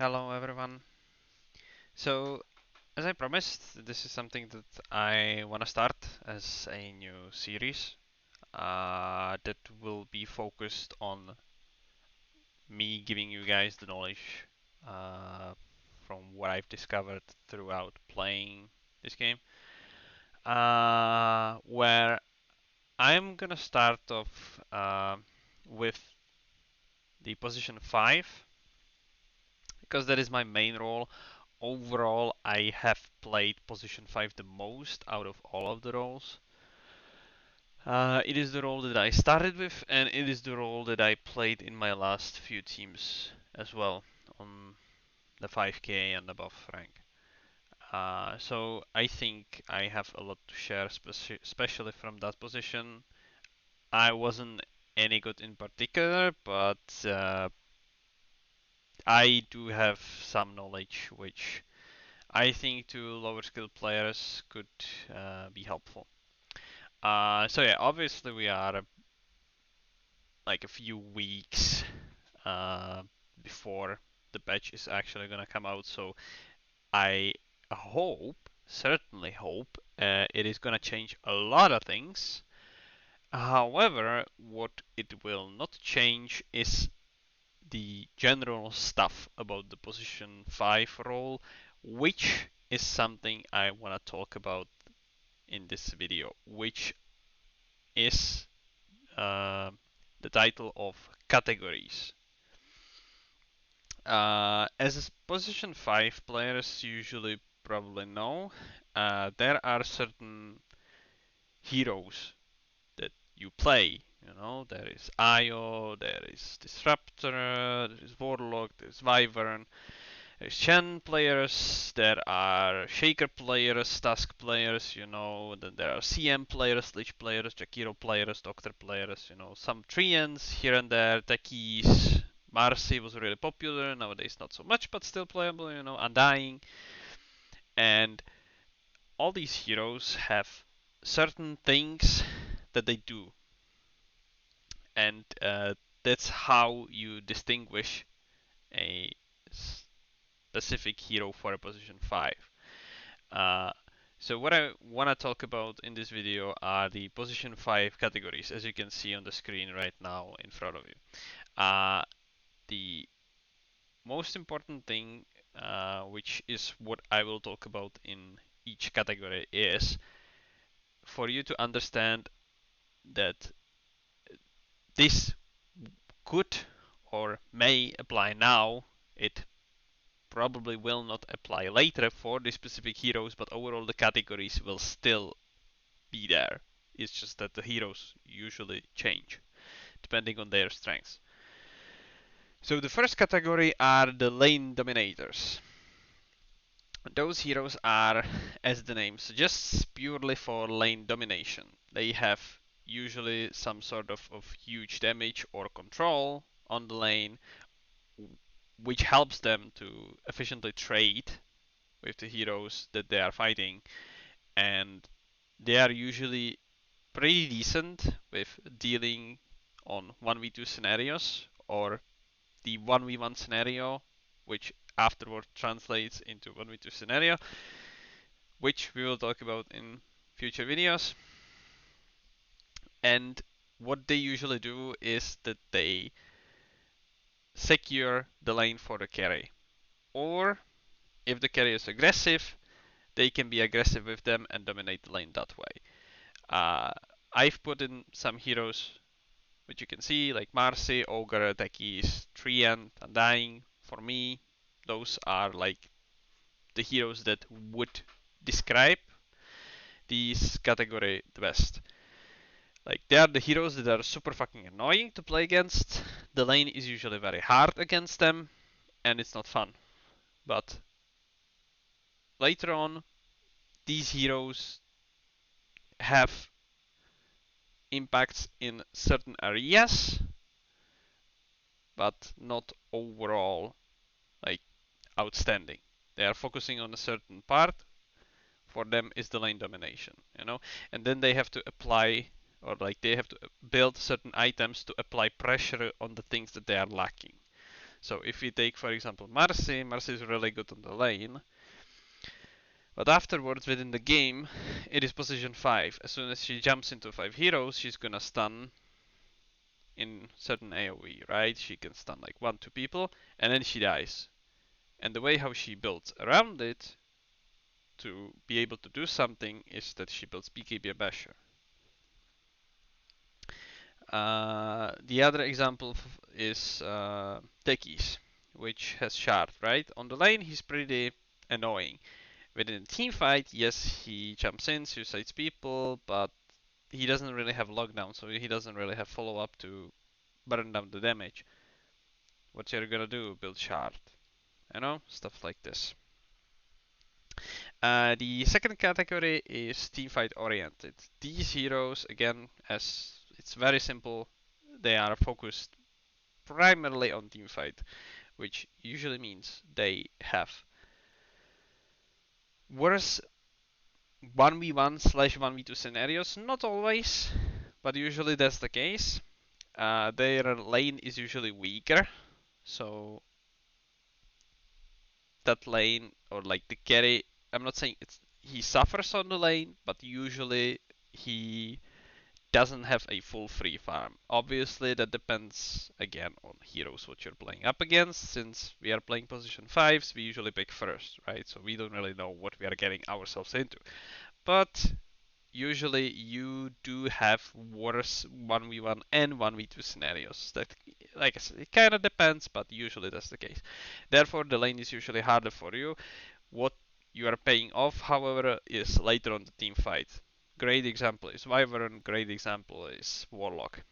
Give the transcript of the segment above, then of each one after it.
Hello everyone. So, as I promised, this is something that I want to start as a new series that will be focused on me giving you guys the knowledge uh, from what I've discovered throughout playing this game. Where I'm gonna start off with the position 5 because that is my main role. Overall, I have played position 5 the most out of all of the roles. It is the role that I started with, and it is the role that I played in my last few teams as well on the 5k and above rank. So I think I have a lot to share, especially from that position. I wasn't any good in particular, but I do have some knowledge which I think to lower skill players could be helpful. So yeah, obviously we are like a few weeks uh, before the patch is actually gonna come out. So I hope, certainly hope, it is gonna change a lot of things. However, what it will not change is the general stuff about the position 5 role, which is something I want to talk about in this video, which is uh, the title of categories. As position 5 players usually probably know, there are certain heroes that you play. You know, there is Io, there is Disruptor, there is Warlock, there is Wyvern, there's Shen players, there are Shaker players, Tusk players, you know, then there are CM players, Lich players, Jakiro players, Doctor players, you know, some Treants here and there, Techies, Marcy was really popular, nowadays not so much, but still playable, you know, Undying. And all these heroes have certain things that they do. And that's how you distinguish a specific hero for a position 5. Uh, so what I want to talk about in this video are the position 5 categories, as you can see on the screen right now in front of you. The most important thing, which is what I will talk about in each category, is for you to understand that this could or may apply now. It probably will not apply later for the specific heroes, but overall the categories will still be there. It's just that the heroes usually change depending on their strengths. So the first category are the lane dominators. Those heroes are, as the name suggests, purely for lane domination. They have usually some sort of huge damage or control on the lane, which helps them to efficiently trade with the heroes that they are fighting, and they are usually pretty decent with dealing on 1v2 scenarios or the 1v1 scenario, which afterward translates into 1v2 scenario, which we will talk about in future videos. And what they usually do is that they secure the lane for the carry. Or if the carry is aggressive, they can be aggressive with them and dominate the lane that way. Uh, I've put in some heroes which you can see like Marcy, Ogre, Techies, Treant, Undying. For me, those are like the heroes that would describe this category the best. Like they are the heroes that are super fucking annoying to play against. The lane is usually very hard against them, and it's not fun. But later on, these heroes have impacts in certain areas, but not overall like outstanding. They are focusing on a certain part. For them is the lane domination, you know, and then they have to apply or like they have to build certain items to apply pressure on the things that they are lacking. So if we take, for example, Marci, Marci is really good on the lane, but afterwards within the game, it is position 5. As soon as she jumps into 5 heroes, she's gonna stun in certain AoE, right? She can stun like 1-2 people, and then she dies. And the way how she builds around it to be able to do something is that she builds BKB Basher. The other example is Techies, which has Shard, right? On the lane, he's pretty annoying. Within a team fight, yes, he jumps in, suicides people, but he doesn't really have lockdown, so he doesn't really have follow up to burn down the damage. What you're gonna do? Build Shard. You know, stuff like this. The second category is teamfight oriented. These heroes, again, as it's very simple, they are focused primarily on teamfight, which usually means they have worse 1v1/1v2 scenarios. Not always, but usually that's the case. Their lane is usually weaker, so that lane or like the carry, I'm not saying he suffers on the lane, but usually he doesn't have a full free farm. Obviously that depends again on heroes what you're playing up against. Since we are playing position 5s, we usually pick first, right? So we don't really know what we are getting ourselves into. But usually you do have worse 1v1 and 1v2 scenarios. That, like I said, it kind of depends, but usually that's the case. Therefore, the lane is usually harder for you. What you are paying off, however, is later on the team fight. Great example is Wyvern, great example is Warlock.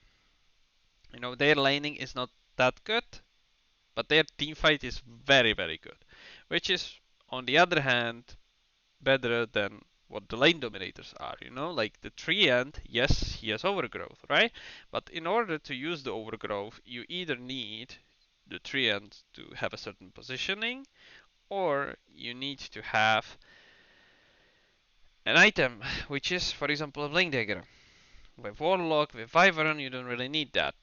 You know, their laning is not that good, but their team fight is very, very good. Which is, on the other hand, better than what the lane dominators are, you know, like the Treant, yes, he has overgrowth, right? But in order to use the overgrowth, you either need the Treant to have a certain positioning, or you need to have an item, which is, for example, a Blink Dagger. With Warlock, with Wyvern, you don't really need that.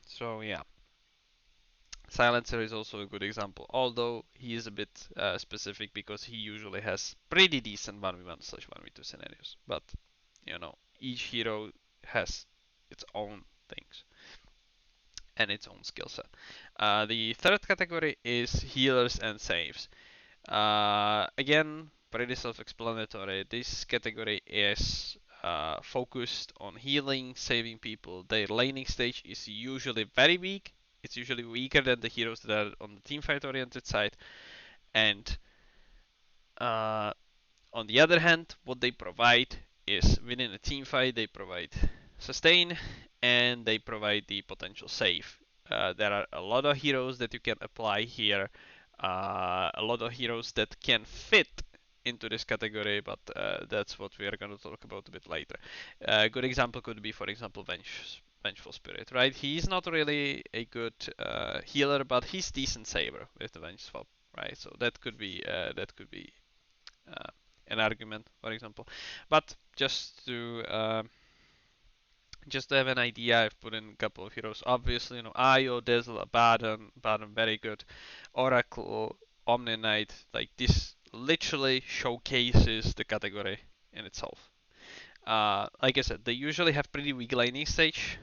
So yeah. Silencer is also a good example, although he is a bit specific because he usually has pretty decent 1v1/1v2 scenarios. But, you know, each hero has its own things and its own skill set. The third category is healers and saves. Again, pretty self-explanatory. This category is focused on healing, saving people. Their laning stage is usually very weak. It's usually weaker than the heroes that are on the teamfight oriented side. And on the other hand, what they provide is within a teamfight, they provide sustain and they provide the potential save. There are a lot of heroes that you can apply here, a lot of heroes that can fit into this category, but that's what we are going to talk about a bit later. A good example could be, for example, Vengeful Spirit, right? He's not really a good healer, but he's decent saver with the Venge swap, right? So that could be uh, an argument, for example. But just to have an idea, I've put in a couple of heroes. Obviously, you know, Io, Dazzle, Baron, very good. Oracle, Omni Knight, like this literally showcases the category in itself. Like I said, they usually have pretty weak laning stage.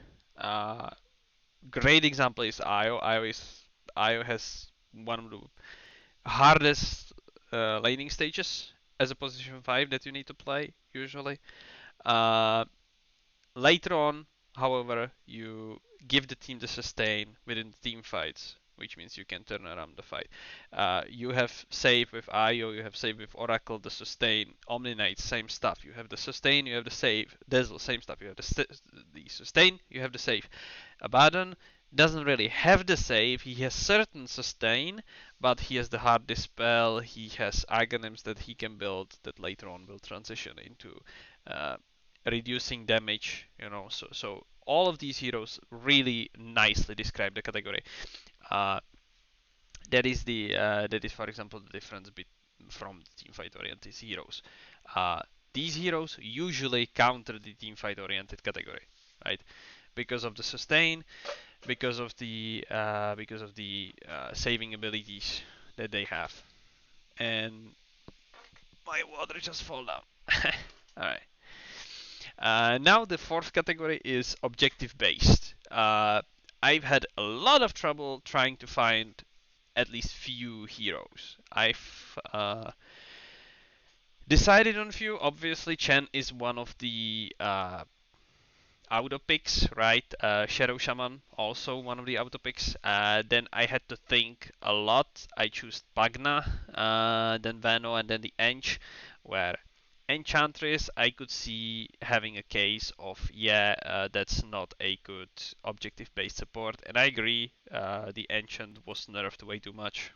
Great example is Io. Io has one of the hardest laning stages as a position 5 that you need to play usually. Uh, Later on, however, you give the team the sustain within the team fights, which means you can turn around the fight. You have save with Io, you have save with Oracle, the sustain, Omni Knight, same stuff. You have the sustain, you have the save. Dazzle, same stuff. You have the sustain, you have the save. Abaddon doesn't really have the save. He has certain sustain, but he has the hard dispel. He has Aghanims that he can build that later on will transition into reducing damage, you know. So all of these heroes really nicely describe the category. Uh, that is, for example, the difference from the teamfight oriented heroes. These heroes usually counter the teamfight oriented category, right? Because of the sustain, because of the saving abilities that they have. And my water just fall down. All right. Now the fourth category is objective based. I've had a lot of trouble trying to find at least few heroes. I've decided on few. Obviously, Chen is one of the auto picks, right? Shadow Shaman also one of the auto picks. Then I had to think a lot. I chose Pagna, then Vano, and then the Ench, where Enchantress I could see having a case of that's not a good objective-based support, and I agree. The Enchant was nerfed way too much.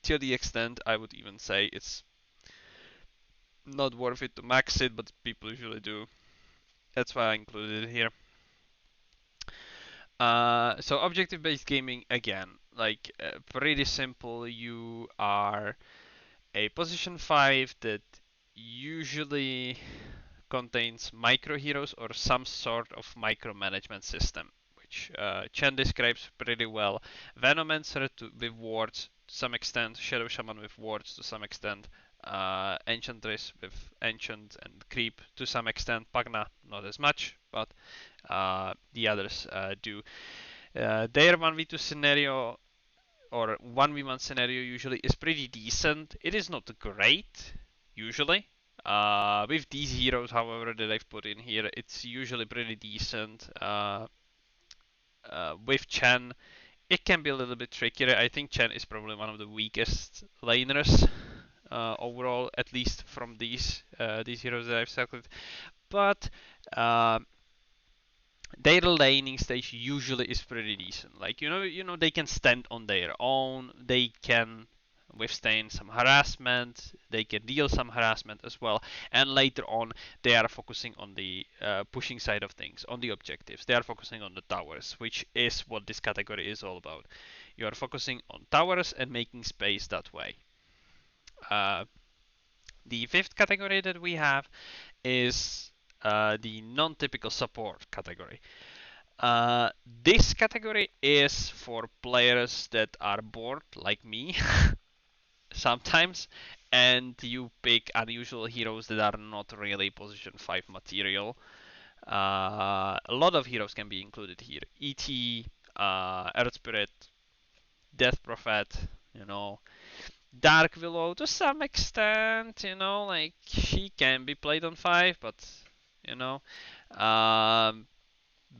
To the extent I would even say it's not worth it to max it, but people usually do. That's why I included it here. So objective-based gaming again, like pretty simple. You are a position 5 that usually contains micro heroes or some sort of micromanagement system, which Chen describes pretty well. Venomancer with wards to some extent, Shadow Shaman with wards to some extent, Enchantress with Enchant and Creep to some extent, Pagna not as much, but the others do. Their 1v2 scenario or 1v1 scenario usually is pretty decent. It is not great, usually. With these heroes, however, that I've put in here, it's usually pretty decent. With Chen, it can be a little bit trickier. I think Chen is probably one of the weakest laners overall, at least from these heroes that I've selected. But their laning stage usually is pretty decent. Like they can stand on their own. They can withstand some harassment. They can deal some harassment as well. And later on, they are focusing on the pushing side of things, on the objectives. They are focusing on the towers, which is what this category is all about. You are focusing on towers and making space that way. The fifth category that we have is the non-typical support category. This category is for players that are bored, like me, sometimes, and you pick unusual heroes that are not really position 5 material. A lot of heroes can be included here. ET, Earth Spirit, Death Prophet, you know, Dark Willow to some extent, like she can be played on 5, but you know, um,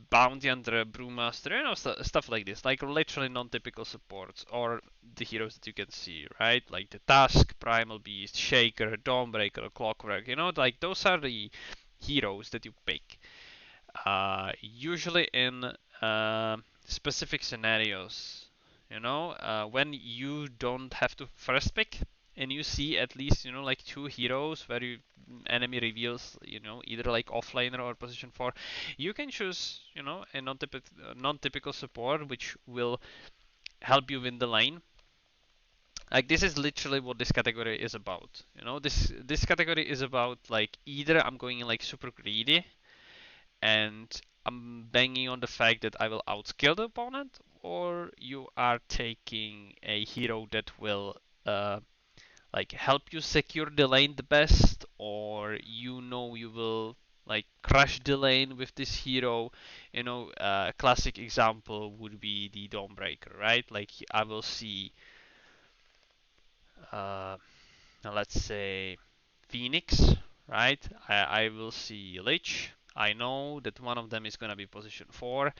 Bounty Hunter, Brewmaster, stuff like this, like literally non-typical supports, or the heroes that you can see, right? Like the Tusk, Primal Beast, Shaker, Dawnbreaker, Clockwork, like those are the heroes that you pick. Usually in specific scenarios, when you don't have to first pick, and you see at least like two heroes where enemy reveals either like offlaner or position 4, you can choose a non-typical support which will help you win the lane. Like this is literally what this category is about. This category is about like either I'm going like super greedy and I'm banging on the fact that I will outskill the opponent, or you are taking a hero that will like help you secure the lane the best, or you will like crush the lane with this hero. A classic example would be the Dawnbreaker, right? Like I will see, uh, let's say Phoenix, right? I will see Lich. I know that one of them is gonna be position 4.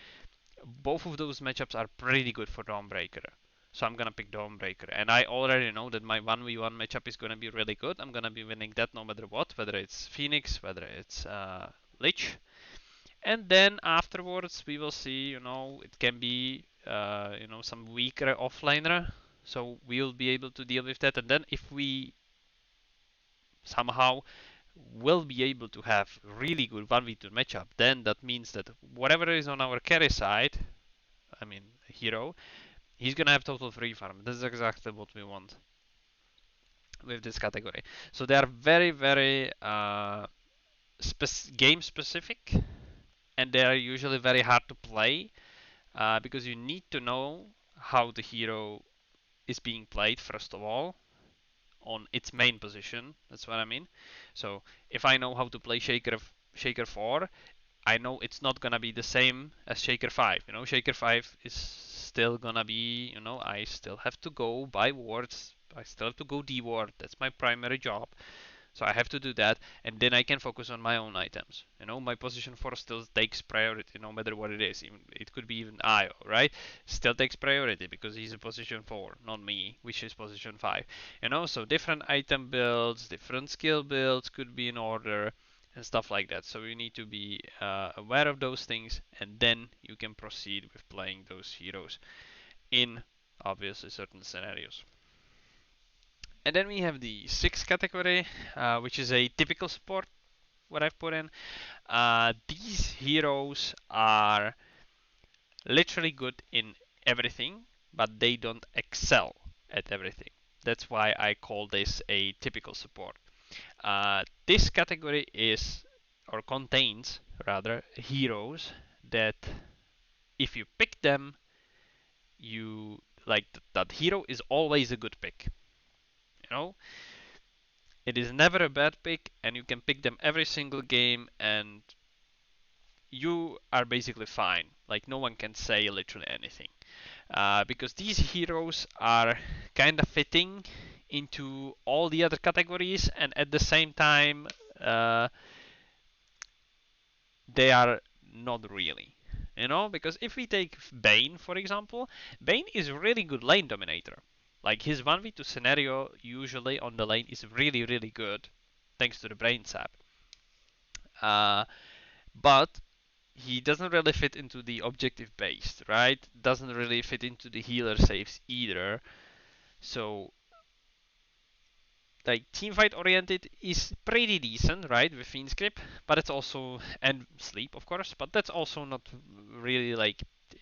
Both of those matchups are pretty good for Dawnbreaker. So I'm gonna pick Dawnbreaker. And I already know that my 1v1 matchup is gonna be really good. I'm gonna be winning that no matter what, whether it's Phoenix, whether it's Lich. And then afterwards we will see, it can be, some weaker offlaner. So we'll be able to deal with that. And then if we somehow will be able to have really good 1v2 matchup, then that means that whatever is on our carry side, I mean hero, he's gonna have total free farm. This is exactly what we want with this category. So they are very, very game specific, and they are usually very hard to play. because you need to know how the hero is being played first of all on its main position. That's what I mean. So if I know how to play Shaker 4, I know it's not gonna be the same as Shaker 5. You know, Shaker 5 is still gonna be, I still have to go buy wards. I still have to go D ward. That's my primary job. So I have to do that, and then I can focus on my own items. My position 4 still takes priority, no matter what it is. Even, it could be even Io, right? Still takes priority because he's a position 4, not me, which is position 5. So different item builds, different skill builds could be in order, and stuff like that. So you need to be aware of those things, and then you can proceed with playing those heroes in obviously certain scenarios. And then we have the sixth category, which is a typical support, what I've put in. These heroes are literally good in everything, but they don't excel at everything. That's why I call this a typical support. This category is, or contains rather, heroes that if you pick them, you like that hero is always a good pick. You know, it is never a bad pick, and you can pick them every single game, and you are basically fine. Like, no one can say literally anything. Because these heroes are kind of fitting into all the other categories, and at the same time, they are not really. Because if we take Bane, for example, Bane is a really good lane dominator. Like, his 1v2 scenario usually on the lane is really, really good, thanks to the Brain Sap. But he doesn't really fit into the objective based, right? Doesn't really fit into the healer saves either. So, like, teamfight oriented is pretty decent, right, with Fiend's Grip, but it's also, and Sleep, of course, but that's also not really, like,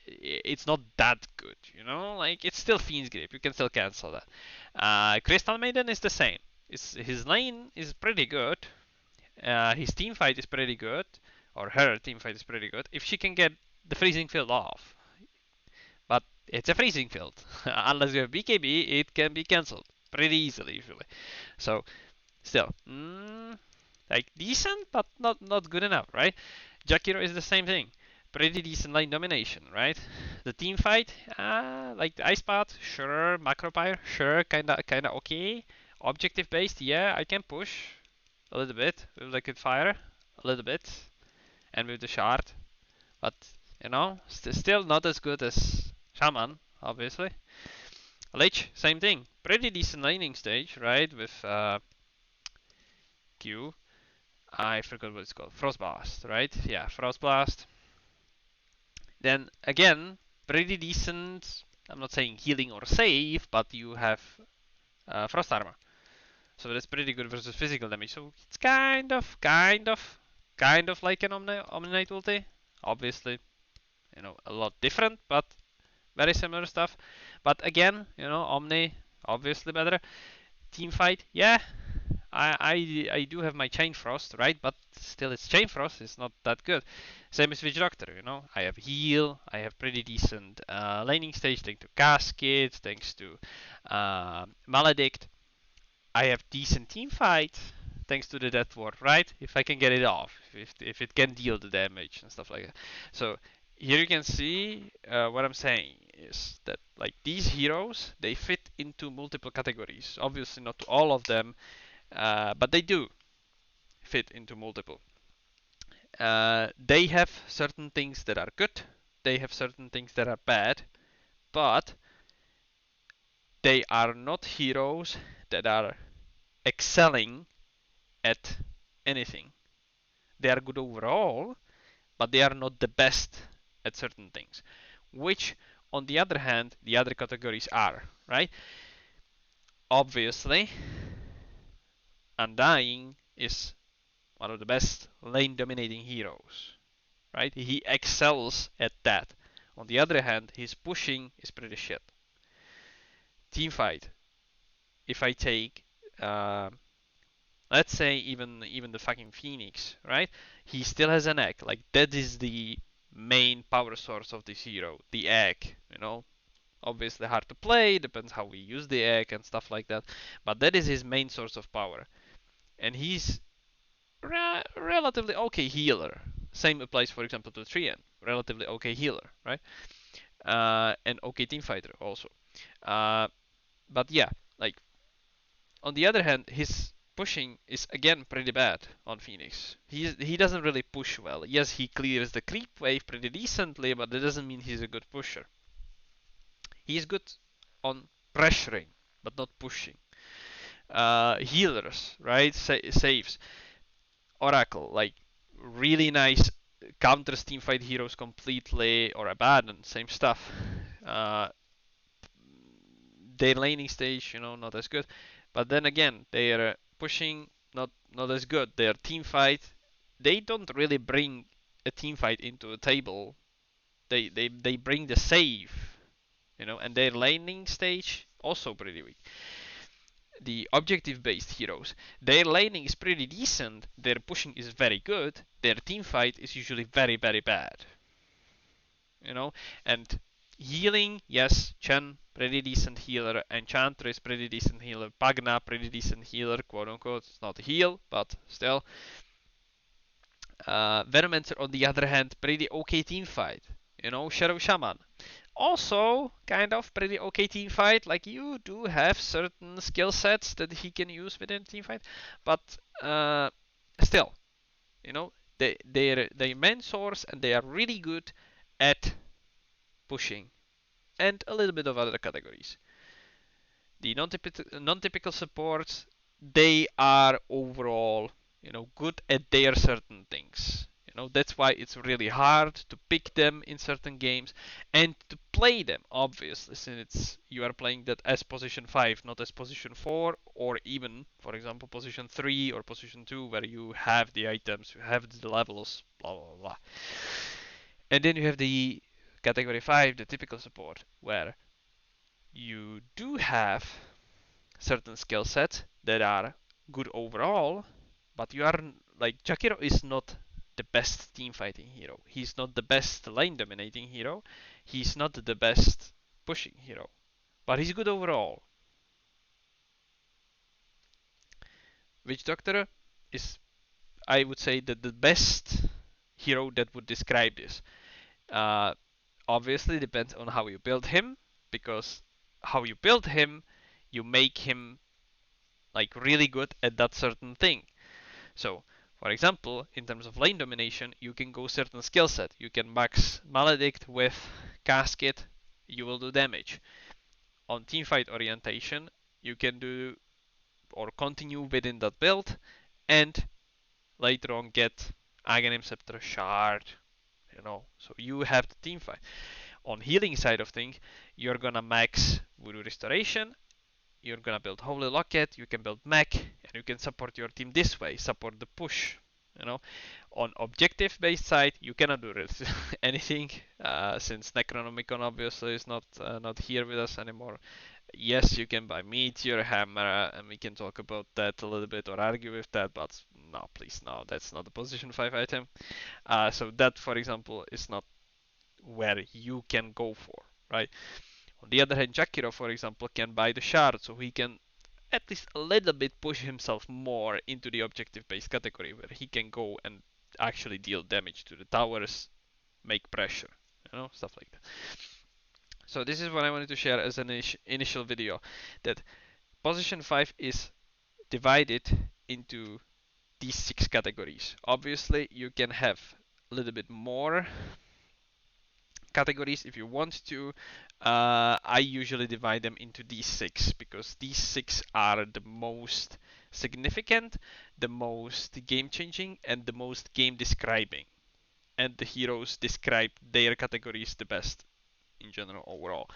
it's not that good, like, it's still Fiend's Grip, you can still cancel that. Crystal Maiden is the same. His lane is pretty good, his team fight is pretty good, or her team fight is pretty good, if she can get the freezing field off. But it's a freezing field. Unless you have BKB, it can be cancelled pretty easily usually. So still, like decent, but not good enough, right? Jakiro is the same thing. Pretty decent lane domination, right? The team fight, like the Ice Path, sure. Macropyre, sure. Kinda okay. Objective based, yeah, I can push a little bit with Liquid Fire, a little bit, and with the Shard, but still not as good as Shaman, obviously. Lich, same thing, pretty decent laning stage, right? With Q, I forgot what it's called, Frostblast, right? Yeah, Frostblast. Then again, pretty decent. I'm not saying healing or save, but you have Frost Armor. So that's pretty good versus physical damage. So it's kind of like an Omni-Knight ulti. Obviously, a lot different, but very similar stuff. But again, Omni, obviously better. Team fight, yeah. I do have my Chain Frost, right? But still, it's Chain Frost. It's not that good. Same as Witch Doctor, I have heal. I have pretty decent laning stage thanks to Casket, thanks to Maledict. I have decent team fight thanks to the Death Ward, right? If I can get it off, if it can deal the damage and stuff like that. So here you can see what I'm saying is that, like, these heroes, they fit into multiple categories. Obviously not all of them, but they do fit into multiple. They have certain things that are good, they have certain things that are bad, but they are not heroes that are excelling at anything. They are good overall, but they are not the best at certain things, which, on the other hand, the other categories are, right? Obviously, Undying is one of the best lane dominating heroes, right? He excels at that. On the other hand, his pushing is pretty shit. Teamfight, if I take let's say even the fucking Phoenix, right? He still has an egg. Like, that is the main power source of this hero, the egg, you know. Obviously hard to play, depends how we use the egg and stuff like that, but that is his main source of power. And he's relatively okay healer. Same applies, for example, to Trian, relatively okay healer, right? And okay team fighter also. Uh, but yeah, like on the other hand, his pushing is again pretty bad on Phoenix. He doesn't really push well. Yes, he clears the creep wave pretty decently, but that doesn't mean he's a good pusher. He's good on pressuring, but not pushing. Healers, right? Saves. Oracle, like really nice counters teamfight heroes completely or abandon, same stuff. Uh, their laning stage, you know, not as good. But then again, their pushing not as good. Their team fight, they don't really bring a team fight into a table. They bring the save, you know, and their laning stage also pretty weak. The objective based heroes, their laning is pretty decent, their pushing is very good, their team fight is usually very bad. You know, and healing, yes, Chen, pretty decent healer, Enchantress, pretty decent healer, Pagna, pretty decent healer, quote unquote. It's not a heal, but still. Venomancer, on the other hand, pretty okay team fight. You know, Shadow Shaman, also kind of pretty okay team fight. Like you do have certain skill sets that he can use within team fight, but still, you know, they're main source and they are really good at pushing and a little bit of other categories. The non-typical supports, they are overall, you know, good at their certain things. You know, that's why it's really hard to pick them in certain games and to play them, obviously, since you are playing that as position 5, not as position 4, or even, for example, position 3 or position 2, where you have the items, you have the levels, blah blah blah. And then you have the category 5, the typical support, where you do have certain skill sets that are good overall, but you are like Jakiro is not the best team fighting hero. He's not the best lane dominating hero. He's not the best pushing hero, but he's good overall. Witch Doctor is, I would say, the best hero that would describe this. Uh, Obviously, depends on how you build him, because how you build him, you make him like really good at that certain thing. So, for example, in terms of lane domination, you can go certain skill set. You can max Maledict with Casket, you will do damage. On teamfight orientation, you can do or continue within that build and later on get Aghanim Scepter Shard, you know, so you have the teamfight. On healing side of things, you're gonna max Voodoo Restoration, you're gonna build Holy Locket, you can build mech, and you can support your team this way, support the push. You know, on objective-based side, you cannot do anything since Necronomicon obviously is not here with us anymore. Yes, you can buy Meteor Hammer, and we can talk about that a little bit or argue with that, but no, please, no, that's not a position 5 item. So that, for example, is not where you can go for, right? On the other hand, Jakiro, for example, can buy the shard, so he can at least a little bit push himself more into the objective-based category, where he can go and actually deal damage to the towers, make pressure, you know, stuff like that. So this is what I wanted to share as an initial video, that position 5 is divided into these 6 categories. Obviously, you can have a little bit more categories if you want to. I usually divide them into these 6 because these 6 are the most significant, the most game changing, and the most game describing. And the heroes describe their categories the best in general overall.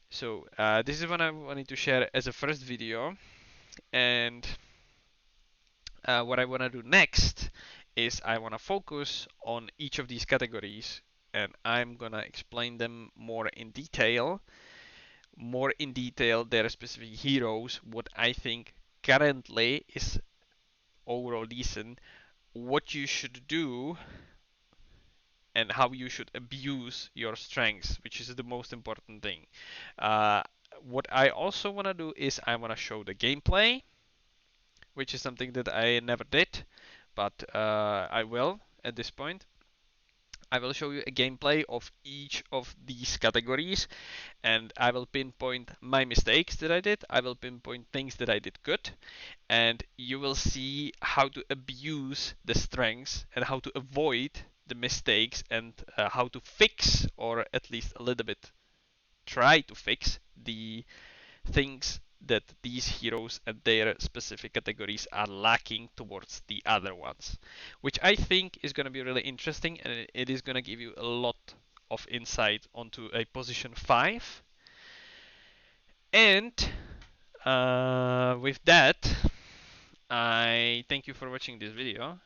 So this is what I wanted to share as a first video, and what I want to do next is I want to focus on each of these categories, and I'm going to explain them more in detail their specific heroes, what I think currently is overall decent, what you should do, and how you should abuse your strengths, which is the most important thing. Uh, what I also want to do is I want to show the gameplay, which is something that I never did, but I will at this point. I will show you a gameplay of each of these categories, and I will pinpoint my mistakes that I did. I will pinpoint things that I did good, and you will see how to abuse the strengths and how to avoid the mistakes, and how to fix, or at least a little bit try to fix, the things that these heroes and their specific categories are lacking towards the other ones, which I think is going to be really interesting, and it is going to give you a lot of insight onto a position 5. And with that, I thank you for watching this video,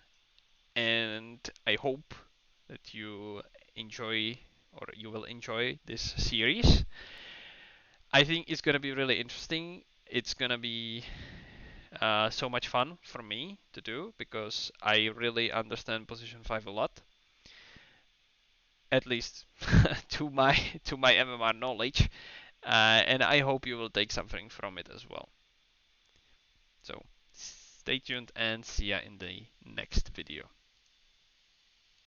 and I hope that you enjoy, or you will enjoy, this series. I think it's gonna be really interesting. It's gonna be so much fun for me to do because I really understand position 5 a lot, at least to my MMR knowledge, and I hope you will take something from it as well. So stay tuned and see ya in the next video.